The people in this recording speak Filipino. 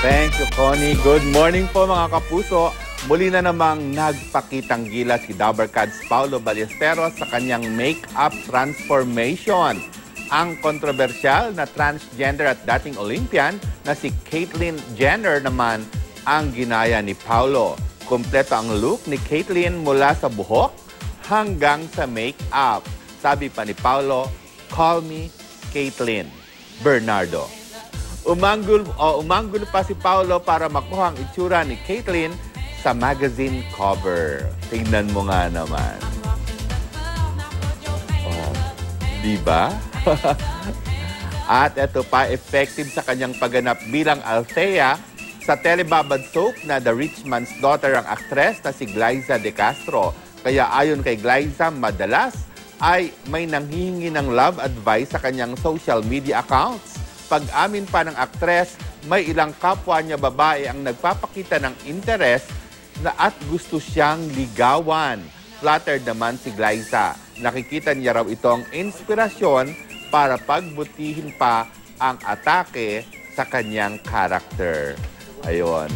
Thank you, Connie. Good morning po mga kapuso. Muli na namang nagpakitang gila si Dabarkads Paulo Ballesteros sa kanyang make-up transformation. Ang kontrobersyal na transgender at dating Olympian na si Caitlyn Jenner naman ang ginaya ni Paulo. Kompleto ang look ni Caitlyn mula sa buhok hanggang sa make-up. Sabi pa ni Paulo, "Call me Caitlyn Bernardo." Umanggol pa si Paulo para makuha ang itsura ni Caitlyn sa magazine cover. Tingnan mo nga naman. Oh, di ba? At ito pa, effective sa kanyang pagganap bilang Althea sa telebabad soap na The Rich Man's Daughter ang aktres na si Glyza De Castro. Kaya ayon kay Glyza, madalas ay may nanghihingi ng love advice sa kanyang social media accounts. Pag-amin pa ng aktres, may ilang kapwa niya babae ang nagpapakita ng interest na at gusto siyang ligawan. Flattered naman si Glyza. Nakikita niya raw itong inspirasyon para pagbutihin pa ang atake sa kanyang karakter. Ayun.